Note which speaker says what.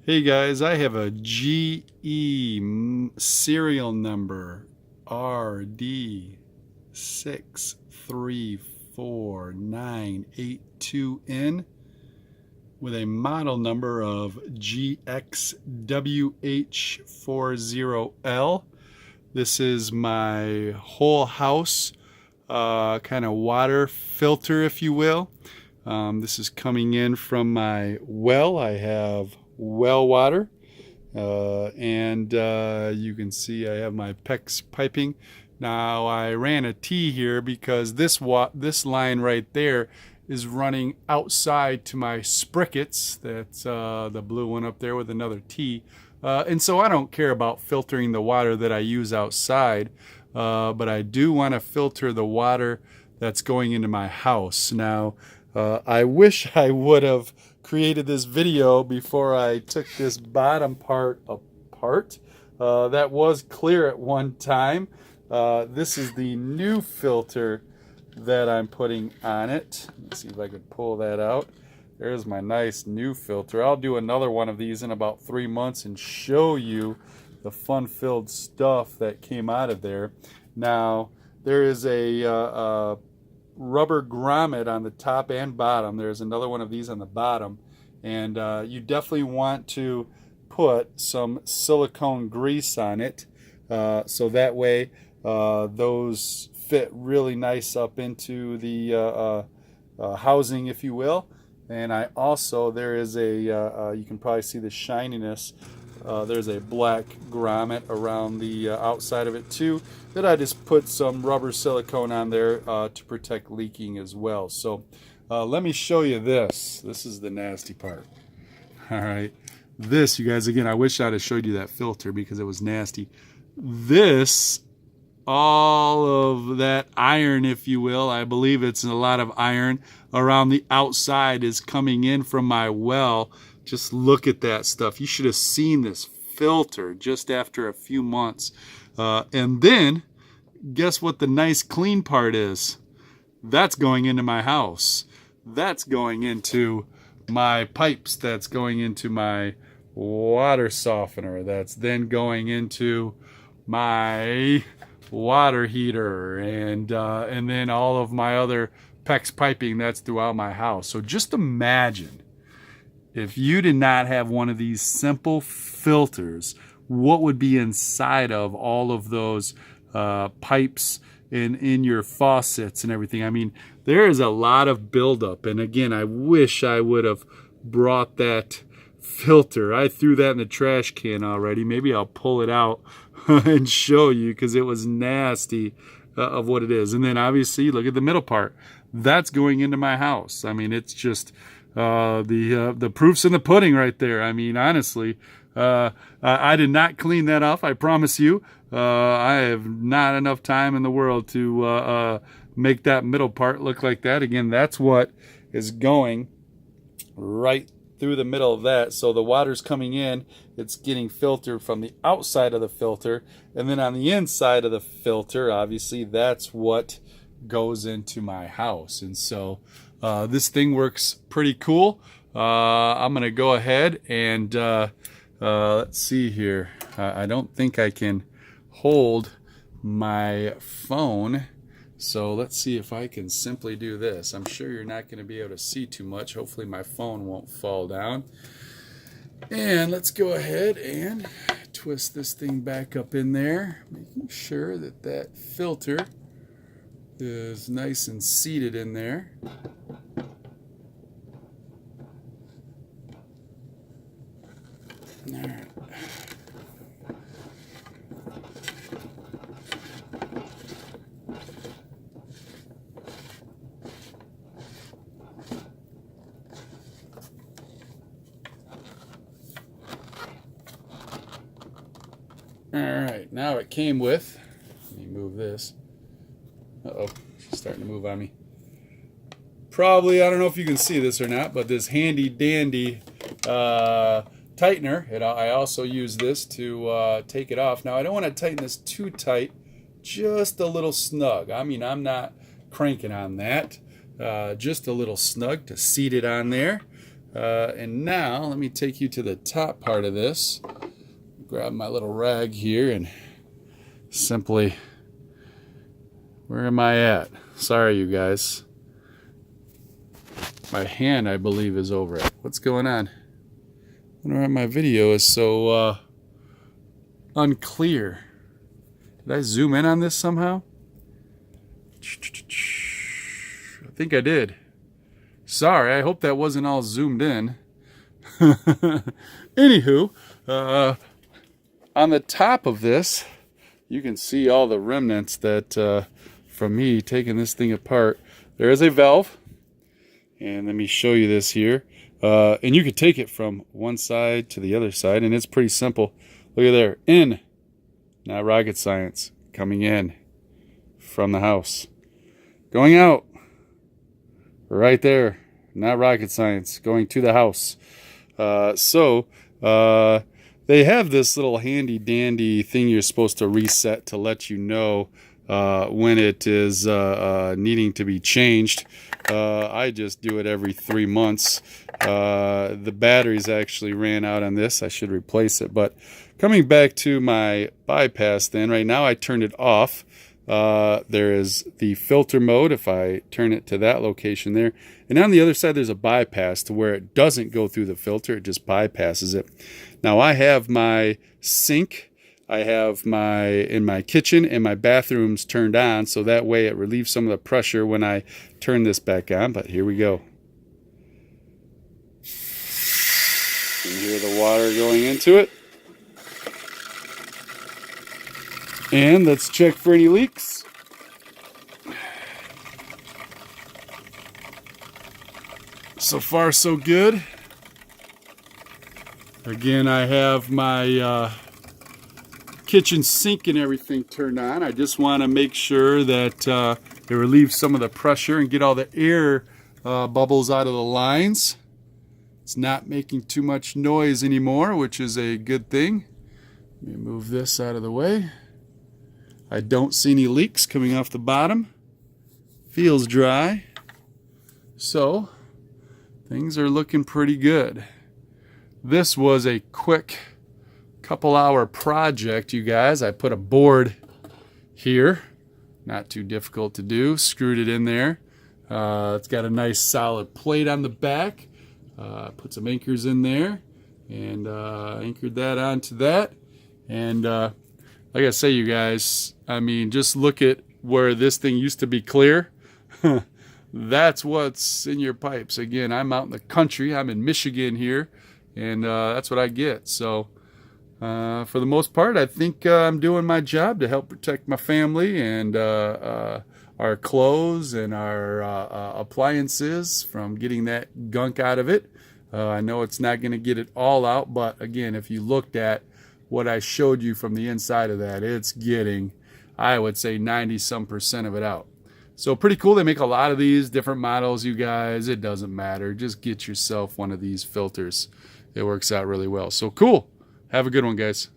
Speaker 1: Hey guys, I have a GE serial number RD634982N with a model number of GXWH40L. This is my whole house kind of water filter, if you will. This is coming in from my well. I have well water, and you can see I have my PEX piping. Now I ran a T here because this line right there is running outside to my sprickets. That's the blue one up there with another T. And so I don't care about filtering the water that I use outside, but I do want to filter the water that's going into my house. Now, I wish I would have created this video before I took this bottom part apart. That was clear at one time. This is the new filter that I'm putting on it. Let's see if I could pull that out. There's my nice new filter. I'll do another one of these in about 3 months and show you the fun-filled stuff that came out of there. Now, there is a rubber grommet on the top and bottom. There's another one of these on the bottom, and you definitely want to put some silicone grease on it, so that way those fit really nice up into the housing, if you will. And I also, there is a you can probably see the shininess. There's a black grommet around the outside of it too, that I just put some rubber silicone on there to protect leaking as well. So let me show you this. This is the nasty part. All right. This, you guys, again, I wish I'd have showed you that filter because it was nasty. This, all of that iron, if you will, I believe it's a lot of iron around the outside, is coming in from my well. Just look at that stuff. You should have seen this filter just after a few months. And then, guess what the nice clean part is? That's going into my house. That's going into my pipes. That's going into my water softener. That's then going into my water heater, and then all of my other PEX piping that's throughout my house. So just imagine, if you did not have one of these simple filters, what would be inside of all of those pipes in your faucets and everything. I mean, there is a lot of buildup. And again, I wish I would have brought that filter. I threw that in the trash can already. Maybe I'll pull it out and show you, because it was nasty of what it is. And then obviously, look at the middle part. That's going into my house. I mean, it's just the proof's in the pudding right there. I mean, honestly, I did not clean that off. I promise you. I have not enough time in the world to make that middle part look like that. Again, that's what is going right through the middle of that. So the water's coming in, it's getting filtered from the outside of the filter, and then on the inside of the filter, obviously, that's what goes into my house. And so this thing works pretty cool. I'm gonna go ahead and let's see here. I don't think I can hold my phone, so let's see if I can simply do this. I'm sure you're not going to be able to see too much. Hopefully my phone won't fall down. And let's go ahead and twist this thing back up in there, making sure that that filter is nice and seated in there. All right. All right, now it came with, let me move this. Uh-oh, she's starting to move on me. Probably, I don't know if you can see this or not, but this handy dandy tightener. I also use this to take it off. Now, I don't want to tighten this too tight, just a little snug. I mean, I'm not cranking on that. Just a little snug to seat it on there. And now let me take you to the top part of this. Grab my little rag here and simply, where am I at? Sorry, you guys. My hand, I believe, is over it. What's going on? I wonder why my video is so unclear. Did I zoom in on this somehow? I think I did. Sorry, I hope that wasn't all zoomed in. Anywho, on the top of this, you can see all the remnants that from me taking this thing apart. There is a valve, and let me show you this here. And you could take it from one side to the other side, and it's pretty simple. Look at there, in, not rocket science, coming in from the house. Going out, right there, not rocket science, going to the house. They have this little handy dandy thing you're supposed to reset to let you know when it is needing to be changed. I just do it every 3 months. The batteries actually ran out on this. I should replace it. But coming back to my bypass then, right now I turned it off. There is the filter mode if I turn it to that location there. And on the other side there's a bypass to where it doesn't go through the filter, it just bypasses it. Now I have my sink, I have in my kitchen and my bathrooms turned on, so that way it relieves some of the pressure when I turn this back on. But here we go. You can hear the water going into it. And let's check for any leaks. So far, so good. Again, I have my kitchen sink and everything turned on. I just want to make sure that it relieves some of the pressure and get all the air bubbles out of the lines. It's not making too much noise anymore, which is a good thing. Let me move this out of the way. I don't see any leaks coming off the bottom. Feels dry. So, things are looking pretty good. This was a quick couple-hour project, you guys. I put a board here. Not too difficult to do. Screwed it in there. It's got a nice solid plate on the back. Put some anchors in there and anchored that onto that. And like I say, you guys, I mean, just look at where this thing used to be clear. That's what's in your pipes. Again, I'm out in the country. I'm in Michigan here, and that's what I get. So for the most part, I think I'm doing my job to help protect my family and our clothes and our appliances from getting that gunk out of it. I know it's not going to get it all out, but again, if you looked at what I showed you from the inside of that, it's getting, I would say, 90-some% of it out. So pretty cool. They make a lot of these different models, you guys. It doesn't matter. Just get yourself one of these filters. It works out really well. So cool. Have a good one, guys.